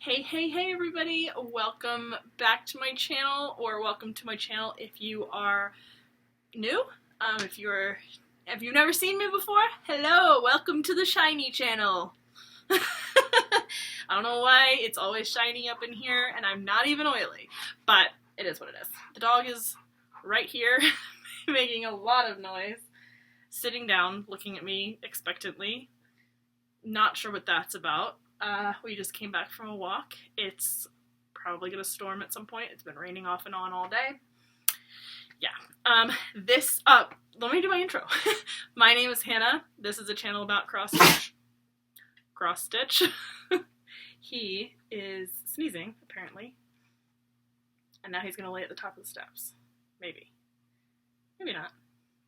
Hey everybody, welcome back to my channel, or welcome to my channel if you are new. If you've never seen me before, hello, welcome to the shiny channel. I don't know why it's always shiny up in here, and I'm not even oily, but it is what it is. The dog is right here making a lot of noise, sitting down, looking at me expectantly. Not sure what that's about. We just came back from a walk. It's probably gonna storm at some point. It's been raining off and on all day. Yeah. Let me do my intro. My name is Hannah. This is a channel about cross stitch. He is sneezing, apparently. And now he's gonna lay at the top of the steps. Maybe. Maybe not.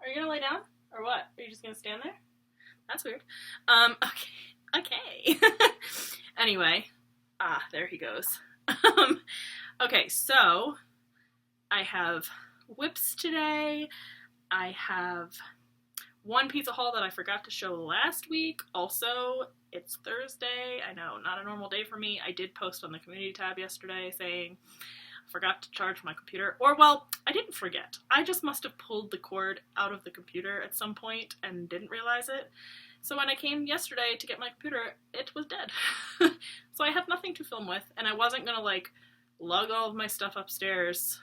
Are you gonna lay down? Or what? Are you just gonna stand there? That's weird. Okay. Anyway, there he goes. Okay, so I have WIPs today. I have one pizza haul that I forgot to show last week. Also, it's Thursday. I know, not a normal day for me. I did post on the community tab yesterday saying I forgot to charge my computer. Or, well, I didn't forget. I just must have pulled the cord out of the computer at some point and didn't realize it. So when I came yesterday to get my computer, it was dead. So I have nothing to film with, and I wasn't gonna, lug all of my stuff upstairs.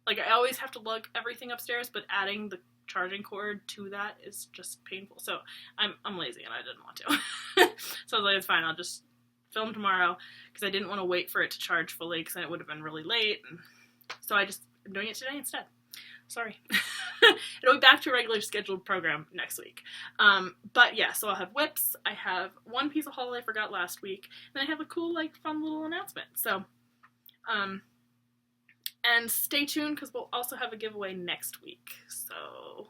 I always have to lug everything upstairs, but adding the charging cord to that is just painful. So I'm lazy, and I didn't want to. So I was like, it's fine, I'll just film tomorrow, because I didn't want to wait for it to charge fully, because then it would have been really late. And so I'm doing it today instead. Sorry. It'll be back to a regular scheduled program next week. But yeah, so I'll have WIPs, I have one piece of haul I forgot last week, and I have a cool, fun little announcement. So, and stay tuned, because we'll also have a giveaway next week. So,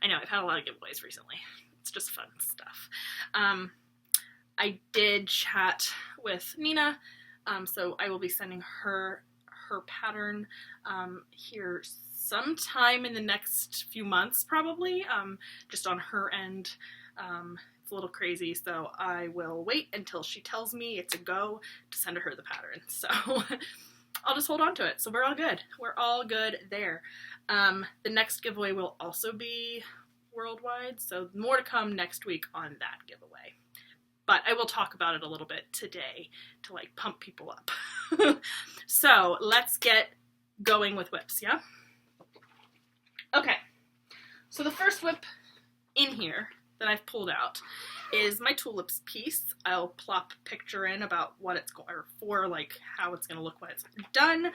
I know, I've had a lot of giveaways recently. It's just fun stuff. I did chat with Nina, so I will be sending her pattern here sometime in the next few months, probably, just on her end. It's a little crazy, so I will wait until she tells me it's a go to send her the pattern. So I'll just hold on to it. So we're all good. We're all good there. The next giveaway will also be worldwide, so more to come next week on that giveaway. But I will talk about it a little bit today to pump people up. So let's get going with WIPs, yeah? Okay, so the first WIP in here that I've pulled out is my Tulips piece. I'll plop a picture in about what it's going for, how it's going to look when it's done.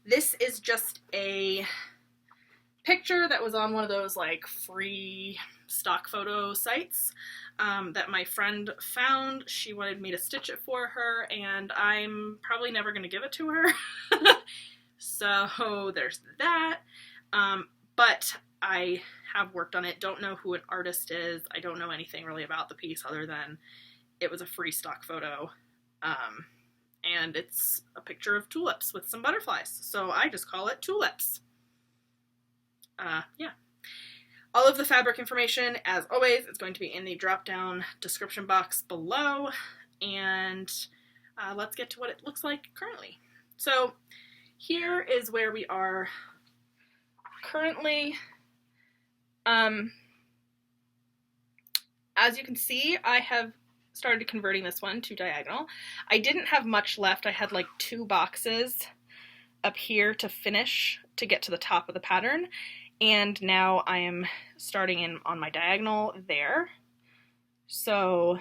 This is just a picture that was on one of those free stock photo sites that my friend found. She wanted me to stitch it for her, and I'm probably never going to give it to her. So there's that. But I have worked on it, don't know who an artist is, I don't know anything really about the piece other than it was a free stock photo, and it's a picture of tulips with some butterflies, so I just call it Tulips. Yeah. All of the fabric information, as always, is going to be in the drop-down description box below, and let's get to what it looks like currently. So here is where we are currently. As you can see, I have started converting this one to diagonal. I didn't have much left. I had 2 boxes up here to finish to get to the top of the pattern, and now I am starting in on my diagonal there. So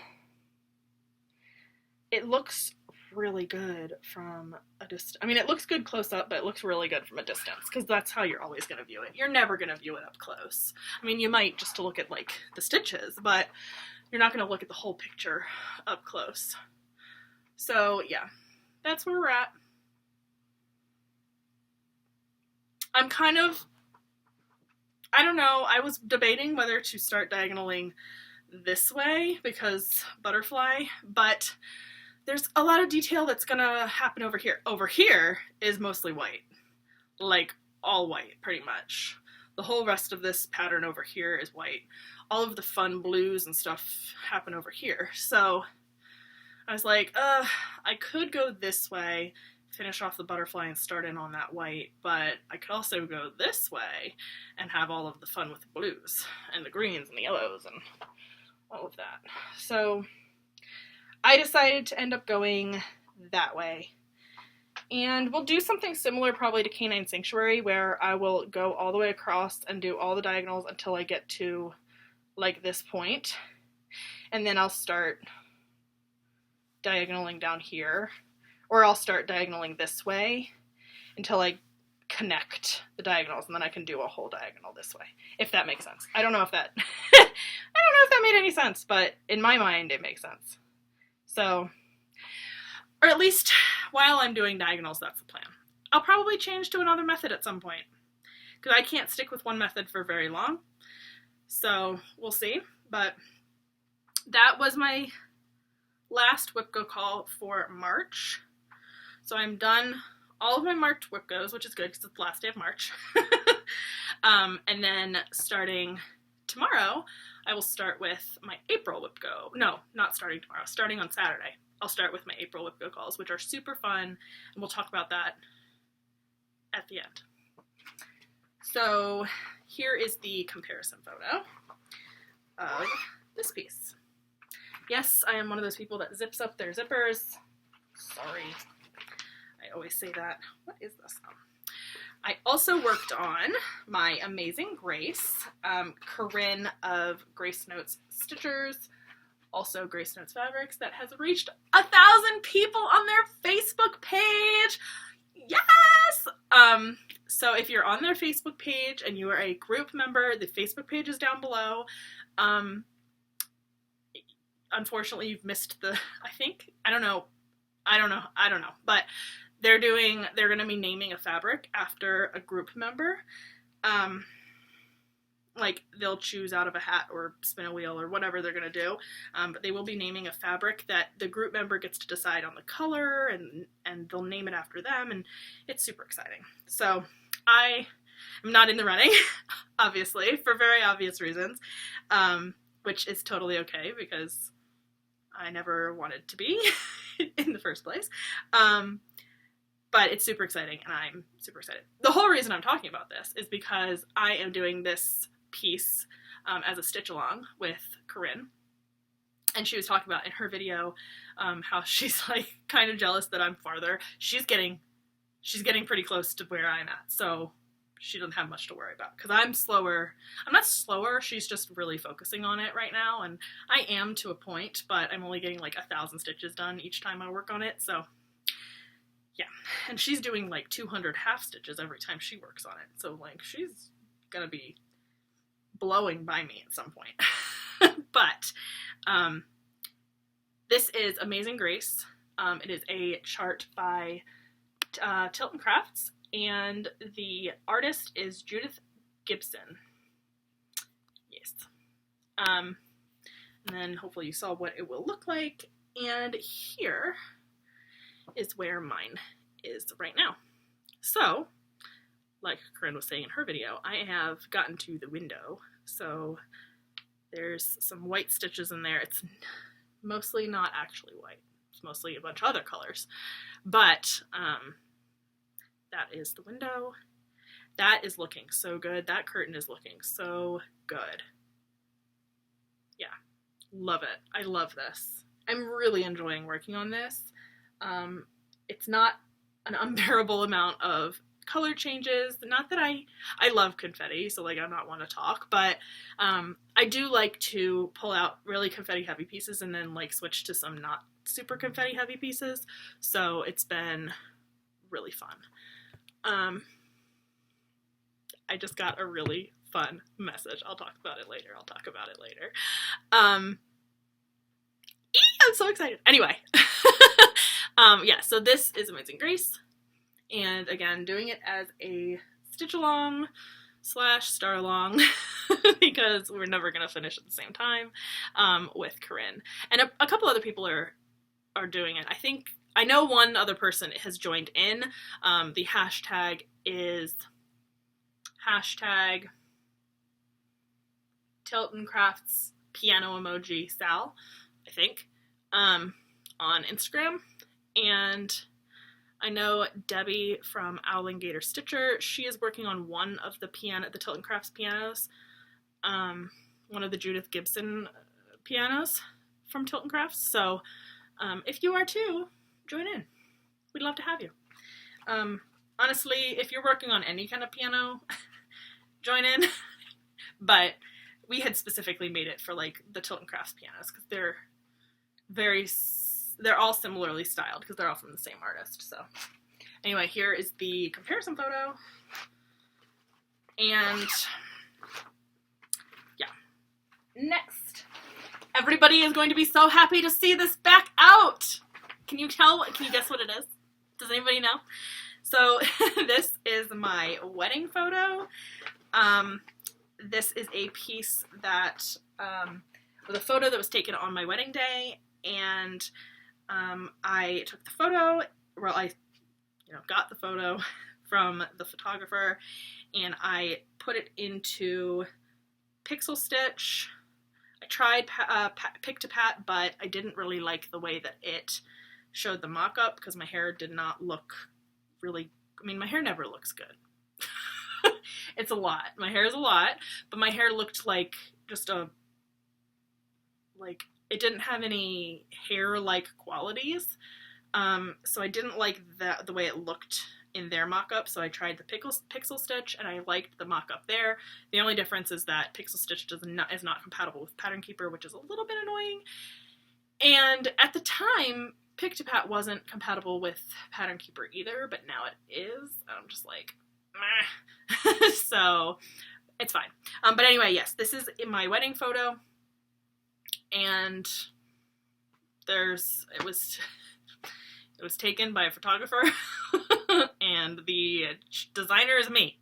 it looks really good from a distance. I mean, it looks good close up, but it looks really good from a distance, because that's how you're always going to view it. You're never going to view it up close. I mean, you might just to look at the stitches, but you're not going to look at the whole picture up close. So yeah, that's where we're at. I don't know, I was debating whether to start diagonaling this way because butterfly, but there's a lot of detail that's gonna happen over here. Over here is mostly white, all white pretty much. The whole rest of this pattern over here is white. All of the fun blues and stuff happen over here. So I was like, I could go this way, finish off the butterfly and start in on that white, but I could also go this way and have all of the fun with the blues and the greens and the yellows and all of that. So I decided to end up going that way. And we'll do something similar probably to Canine Sanctuary, where I will go all the way across and do all the diagonals until I get to like this point. And then I'll start diagonaling down here, or I'll start diagonaling this way until I connect the diagonals, and then I can do a whole diagonal this way, if that makes sense. I don't know if that I don't know if that made any sense, but in my mind it makes sense. So, or at least while I'm doing diagonals, that's the plan. I'll probably change to another method at some point, because I can't stick with one method for very long. So we'll see. But that was my last WIP Go call for March. So I'm done all of my March WIP Goes, which is good because it's the last day of March. And then starting tomorrow, I will start with my April WIP Go. No, not starting tomorrow. Starting on Saturday, I'll start with my April WIP Go calls, which are super fun, and we'll talk about that at the end. So here is the comparison photo of this piece. Yes, I am one of those people that zips up their zippers. Sorry, I always say that. What is this? I also worked on my Amazing Grace, Corinne of Grace Notes Stitchers, also Grace Notes Fabrics, that has reached 1,000 people on their Facebook page. Yes! So if you're on their Facebook page and you are a group member, the Facebook page is down below. Unfortunately, you've missed the, I don't know, but they're going to be naming a fabric after a group member. Like, they'll choose out of a hat or spin a wheel or whatever they're going to do, but they will be naming a fabric that the group member gets to decide on the color, and they'll name it after them, and it's super exciting. So I am not in the running, obviously, for very obvious reasons, which is totally okay because I never wanted to be in the first place. But it's super exciting, and I'm super excited. The whole reason I'm talking about this is because I am doing this piece as a stitch along with Corinne, and she was talking about in her video how she's like kind of jealous that I'm farther. She's getting pretty close to where I'm at, so she doesn't have much to worry about, because I'm slower. I'm not slower, she's just really focusing on it right now, and I am to a point, but I'm only getting like 1,000 stitches done each time I work on it, so yeah. And she's doing like 200 half stitches every time she works on it, so like she's gonna be blowing by me at some point. But this is Amazing Grace. It is a chart by Tilton Crafts, and the artist is Judith Gibson. Yes. And then hopefully you saw what it will look like, and here is where mine is right now. So, like Corinne was saying in her video, I have gotten to the window, so there's some white stitches in there. It's mostly not actually white. It's mostly a bunch of other colors, but that is the window. That is looking so good. That curtain is looking so good. Yeah, love it. I love this. I'm really enjoying working on this. It's not an unbearable amount of color changes. Not that I love confetti, so like I'm not one to talk, but I do like to pull out really confetti heavy pieces and then like switch to some not super confetti heavy pieces. So it's been really fun. I just got a really fun message. I'll talk about it later. I'm so excited. Anyway. Yeah, so this is Amazing Grace, and again, doing it as a stitch along / star along because we're never going to finish at the same time with Corinne. And a couple other people are doing it. I know one other person has joined in. The hashtag is #Tilton Crafts piano emoji Sal, I think. on Instagram, and I know Debbie from Owling Gator Stitcher, she is working on one of the Tilton Crafts pianos, one of the Judith Gibson pianos from Tilton Crafts, so if you are too, join in. We'd love to have you. Honestly, if you're working on any kind of piano, join in, but we had specifically made it for like the Tilton Crafts pianos because they're all similarly styled because they're all from the same artist. So anyway, here is the comparison photo, and yeah, next, everybody is going to be so happy to see this back out. Can you tell? Can you guess what it is? Does anybody know? So this is my wedding photo. This is a piece that was a photo that was taken on my wedding day, and I took the photo. Well, I got the photo from the photographer, and I put it into pixel stitch. I tried pick to pat, but I didn't really like the way that it showed the mock-up because my hair did not look really, I mean, my hair never looks good. It's a lot. My hair is a lot, but my hair looked like just it didn't have any hair-like qualities. So I didn't like the way it looked in their mock-up, so I tried the pixel stitch, and I liked the mock-up there. The only difference is that pixel stitch is not compatible with Pattern Keeper, which is a little bit annoying. And at the time, Pick to Pat wasn't compatible with Pattern Keeper either, but now it is. I'm just like, meh. So it's fine. But anyway, yes, this is in my wedding photo, and it was taken by a photographer, and the designer is me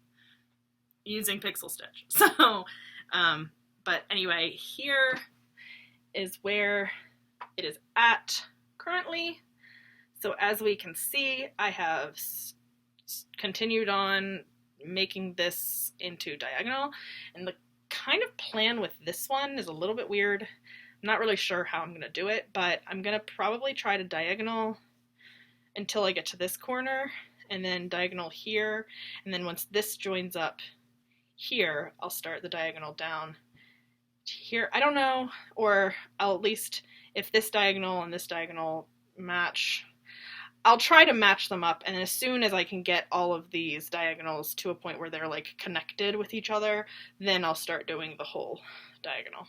using pixel stitch. So, but anyway, here is where it is at currently. So as we can see, I have continued on making this into diagonal, and the kind of plan with this one is a little bit weird. I'm not really sure how I'm going to do it, but I'm going to probably try to diagonal until I get to this corner, and then diagonal here, and then once this joins up here, I'll start the diagonal down here. I don't know, or I'll at least, if this diagonal and this diagonal match, I'll try to match them up, and as soon as I can get all of these diagonals to a point where they're like connected with each other, then I'll start doing the whole diagonal,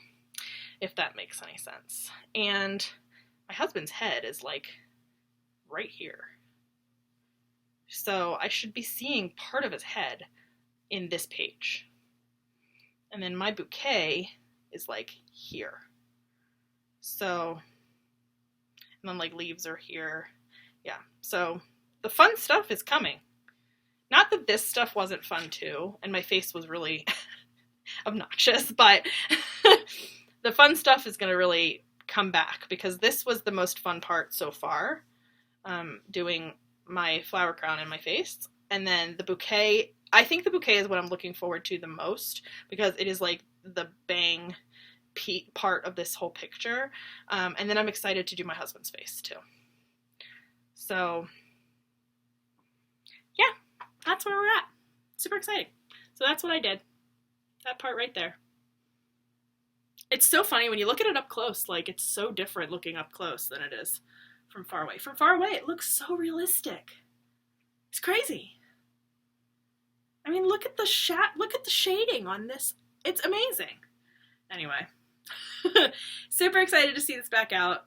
if that makes any sense. And my husband's head is like right here, so I should be seeing part of his head in this page, and then my bouquet is like here. So, and then like leaves are here. Yeah, so the fun stuff is coming. Not that this stuff wasn't fun too, and my face was really obnoxious, but the fun stuff is going to really come back, because this was the most fun part so far, doing my flower crown and my face. And then the bouquet, I think the bouquet is what I'm looking forward to the most, because it is like the bang part of this whole picture. And then I'm excited to do my husband's face too. So yeah, that's where we're at. Super exciting. So that's what I did. That part right there. It's so funny when you look at it up close, like it's so different looking up close than it is from far away. From far away, it looks so realistic. It's crazy. I mean, look at the shading on this. It's amazing. Anyway, super excited to see this back out.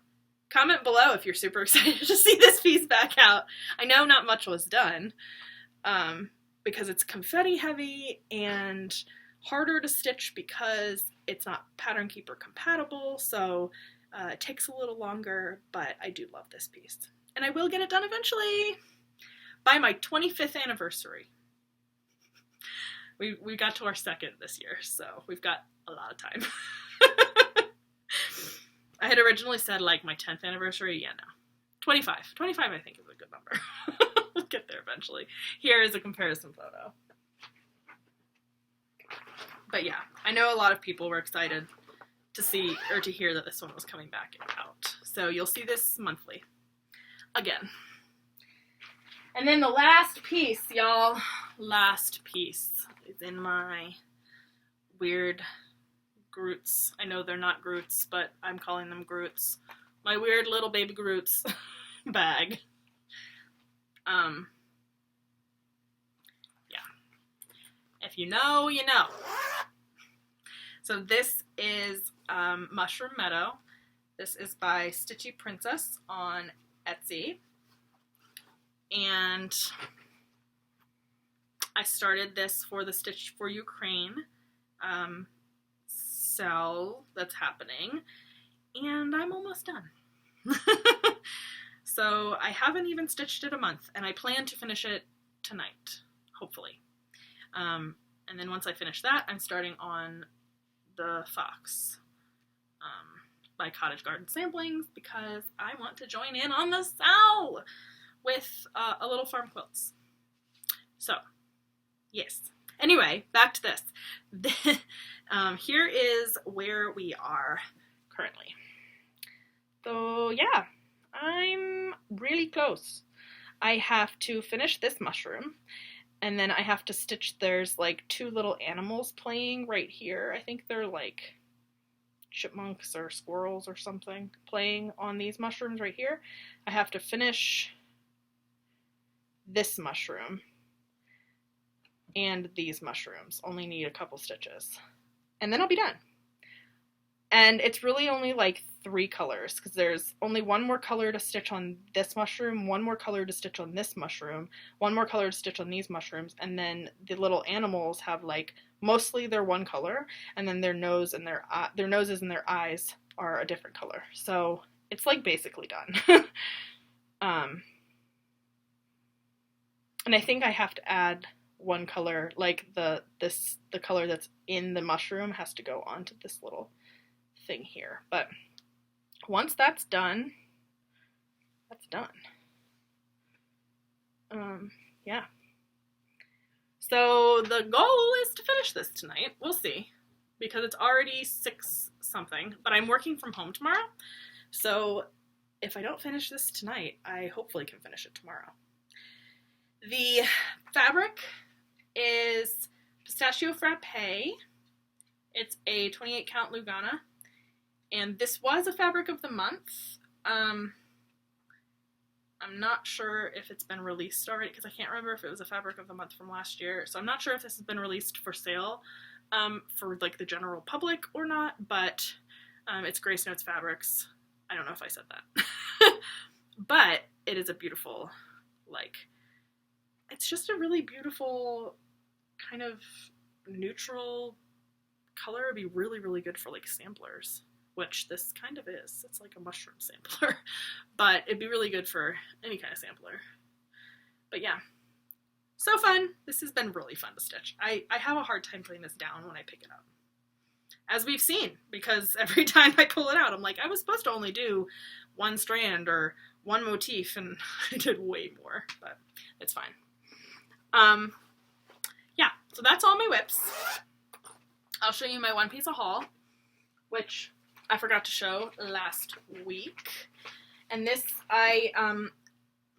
Comment below if you're super excited to see this piece back out. I know not much was done, because it's confetti heavy and harder to stitch because it's not Pattern Keeper compatible, so it takes a little longer, but I do love this piece. And I will get it done eventually by my 25th anniversary. We got to our second this year, so we've got a lot of time. I had originally said like my 10th anniversary. Yeah, no. 25. 25 I think is a good number. We'll get there eventually. Here is a comparison photo. But yeah, I know a lot of people were excited to see or to hear that this one was coming back out. So you'll see this monthly again. And then the last piece, y'all, last piece is in my weird Groots. I know they're not Groots, but I'm calling them Groots. My weird little baby Groots bag. Yeah. If you know, you know. So this is Mushroom Meadow. This is by Stitchy Princess on Etsy. And I started this for the Stitch for Ukraine sale that's happening, and I'm almost done. So I haven't even stitched it a month, and I plan to finish it tonight, hopefully. And then once I finish that, I'm starting on the Fox by Cottage Garden Samplings, because I want to join in on the sale with a little farm quilts. So, yes. Anyway, back to this. Here is where we are currently. So, yeah, I'm really close. I have to finish this mushroom, and then I have to stitch, there's like two little animals playing right here. I think they're like chipmunks or squirrels or something playing on these mushrooms right here. I have to finish this mushroom and these mushrooms. Only need a couple stitches. And then I'll be done. And it's really only like 3 colors, because there's only one more color to stitch on this mushroom, one more color to stitch on this mushroom, one more color to stitch on these mushrooms, and then the little animals have like, mostly they're one color, and then their nose and their noses and their eyes are a different color. So it's like basically done. And I think I have to add one color, like the color that's in the mushroom has to go onto this little thing here. But once that's done, that's done. Yeah. So the goal is to finish this tonight. We'll see, because it's already 6 something, but I'm working from home tomorrow. So if I don't finish this tonight, I hopefully can finish it tomorrow. The fabric is Pistachio Frappe. It's a 28 count Lugana, and this was a fabric of the month. I'm not sure if it's been released already, because I can't remember if it was a fabric of the month from last year. So I'm not sure if this has been released for sale for like the general public or not, but it's Grace Notes Fabrics. I don't know if I said that. But it is a beautiful, like, it's just a really beautiful kind of neutral color. It'd be really, really good for like samplers, which this kind of is. It's like a mushroom sampler, but it'd be really good for any kind of sampler. But yeah, so fun. This has been really fun to stitch. I have a hard time putting this down when I pick it up, as we've seen, because every time I pull it out, I'm like, I was supposed to only do 1 strand or 1 motif, and I did way more, but it's fine. Yeah, so that's all my WIPs. I'll show you my one piece of haul, which I forgot to show last week. And this,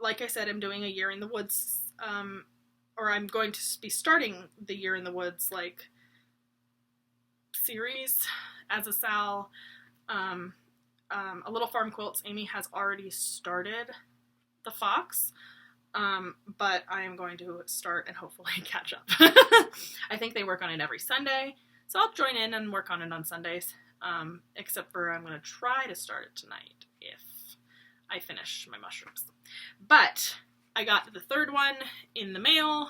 like I said, I'm doing a Year in the Woods, or I'm going to be starting the Year in the Woods, like, series as a Sal. A Little Farm Quilts, Amy has already started the Fox, but I am going to start and hopefully catch up. I think they work on it every Sunday, so I'll join in and work on it on Sundays, except for I'm going to try to start it tonight if I finish my mushrooms. But I got the 3rd one in the mail.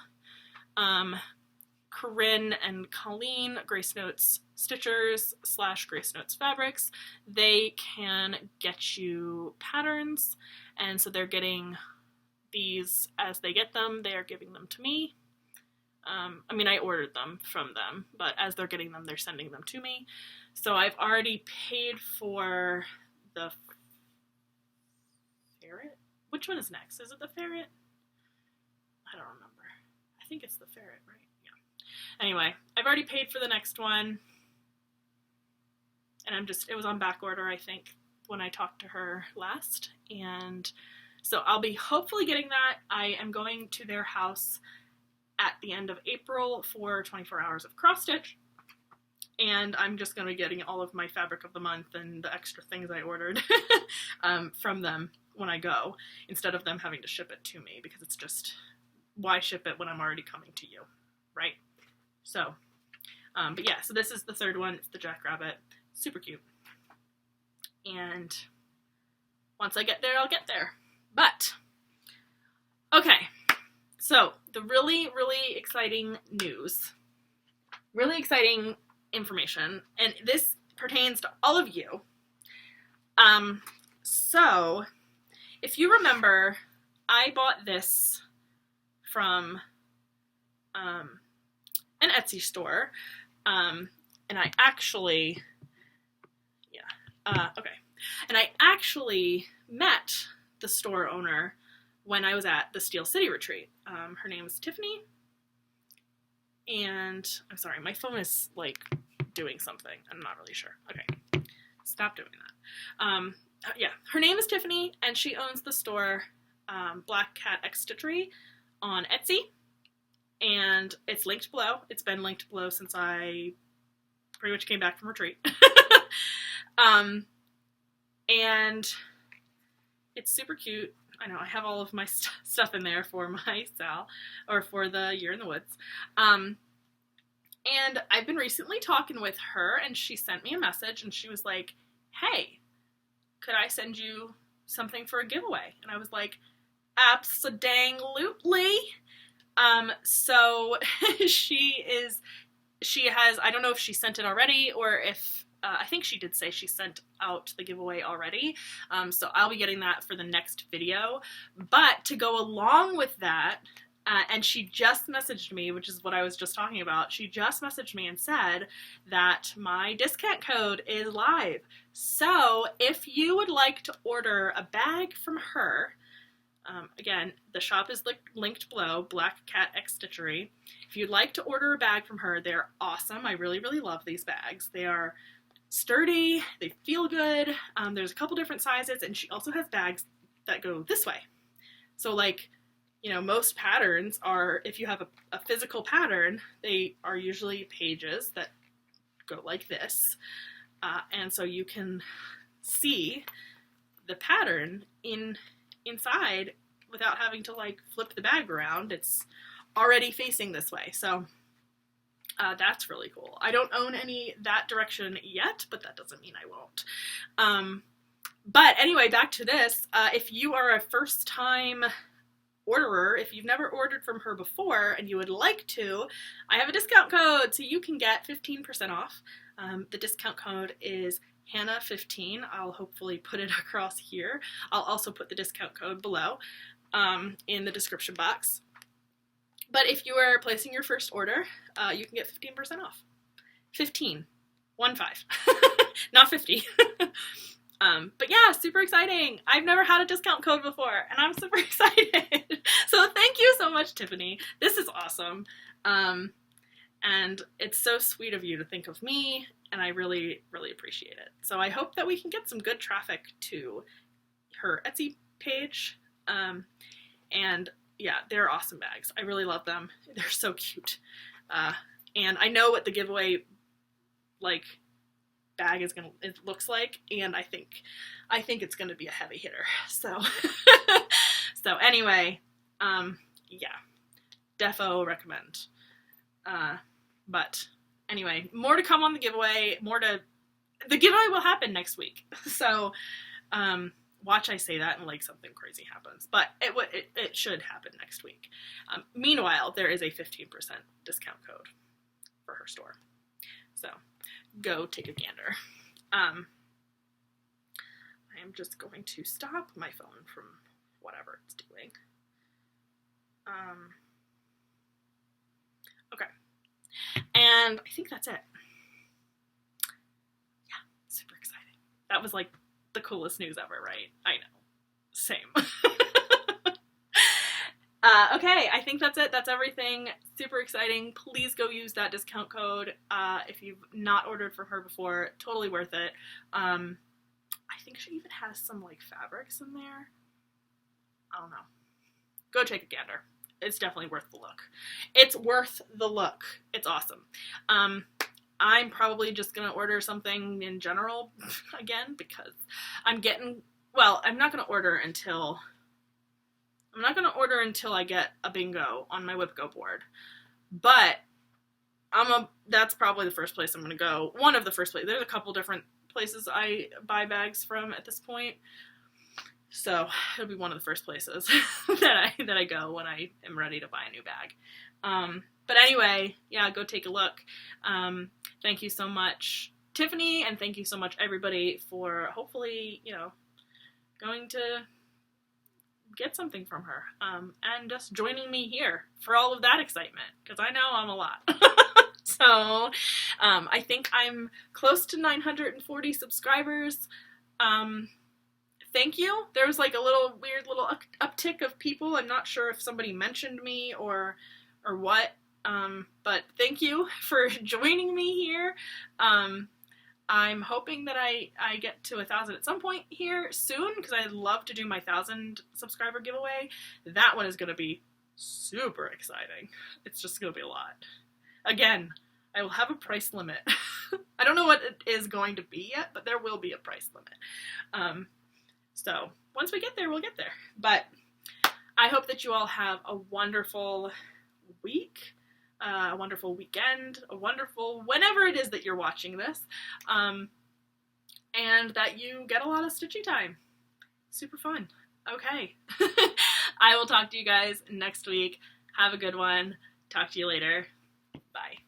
Corinne and Colleen, Grace Notes Stitchers / Grace Notes Fabrics, they can get you patterns, and so they're getting these as they get them. They are giving them to me. I mean, I ordered them from them, but as they're getting them, they're sending them to me. So I've already paid for the ferret. Which one is next? Is it the ferret? I don't remember. I think it's the ferret, right? Yeah. Anyway, I've already paid for the next one. And it was on back order, I think. when I talked to her last, and so I'll be hopefully getting that. I am going to their house at the end of April for 24 hours of cross stitch, and I'm just going to be getting all of my fabric of the month and the extra things I ordered from them when I go, instead of them having to ship it to me, because it's just, why ship it when I'm already coming to you, right? So, but yeah, so this is the third one. It's the Jackrabbit. Super cute. And once I get there, I'll get there. But, okay, so the really, really exciting news, really exciting information, and this pertains to all of you. So, if you remember, I bought this from an Etsy store, and I actually, okay, and I actually met the store owner when I was at the Steel City retreat. Her name is Tiffany, and I'm sorry, my phone is like doing something. I'm not really sure. Okay, stop doing that. Yeah, her name is Tiffany, and she owns the store Black Cat X Stitchery on Etsy, and it's linked below. It's been linked below since I pretty much came back from retreat. And it's super cute. I know I have all of my stuff in there for my Sal, or for the Year in the Woods. And I've been recently talking with her, and she sent me a message, and she was like, hey, could I send you something for a giveaway? And I was like, abso-dang-lutely. So she has, I don't know if she sent it already, or if, I think she did say she sent out the giveaway already, so I'll be getting that for the next video. But to go along with that, and she just messaged me, which is what I was just talking about, she just messaged me and said that my discount code is live. So if you would like to order a bag from her, again, the shop is linked below, Black Cat X Stitchery. If you'd like to order a bag from her, they're awesome. I really, really love these bags. They are sturdy, they feel good. There's a couple different sizes, and she also has bags that go this way. So like, you know, most patterns are, if you have a physical pattern, they are usually pages that go like this. And so you can see the pattern inside without having to like flip the bag around. It's already facing this way. So that's really cool. I don't own any that direction yet, but that doesn't mean I won't. But anyway, back to this. If you are a first time orderer, if you've never ordered from her before and you would like to, I have a discount code, so you can get 15% off. The discount code is Hannah15. I'll hopefully put it across here. I'll also put the discount code below in the description box. But if you are placing your first order, you can get 15% off. 15. 1-5. Not 50. But yeah, super exciting. I've never had a discount code before, and I'm super excited. So thank you so much, Tiffany. This is awesome. And it's so sweet of you to think of me, and I really, really appreciate it. So I hope that we can get some good traffic to her Etsy page. And yeah, they're awesome bags. I really love them. They're so cute. And I know what the giveaway, like, bag is it looks like, and I think it's gonna be a heavy hitter. So so anyway, yeah, defo recommend. But anyway, more to come on the giveaway. The giveaway will happen next week. So watch I say that and like something crazy happens, but it should happen next week. Meanwhile, there is a 15% discount code for her store. So go take a gander. I am just going to stop my phone from whatever it's doing. Okay. And I think that's it. Yeah, super exciting. That was like the coolest news ever, right? I know. Same. Okay, I think that's it. That's everything. Super exciting. Please go use that discount code if you've not ordered from her before. Totally worth it. I think she even has some like fabrics in there. I don't know. Go take a gander. It's definitely worth the look. It's worth the look. It's awesome. I'm probably just gonna order something in general again because I'm not gonna order until I get a bingo on my WIP Go board. But that's probably the first place I'm gonna go. One of the first places. There's a couple different places I buy bags from at this point. So it'll be one of the first places that I go when I am ready to buy a new bag. But anyway, yeah, go take a look. Thank you so much, Tiffany, and thank you so much, everybody, for hopefully, going to get something from her, and just joining me here for all of that excitement, because I know I'm a lot. So, I think I'm close to 940 subscribers. Thank you. There was like a weird little uptick of people. I'm not sure if somebody mentioned me or what, but thank you for joining me here. I'm hoping that I get to 1,000 at some point here soon, because I'd love to do my 1,000 subscriber giveaway. That one is going to be super exciting. It's just going to be a lot. Again, I will have a price limit. I don't know what it is going to be yet, but there will be a price limit. So once we get there, we'll get there. But I hope that you all have a wonderful week, a wonderful weekend, a wonderful whenever it is that you're watching this, and that you get a lot of stitchy time. Super fun. Okay. I will talk to you guys next week. Have a good one. Talk to you later. Bye.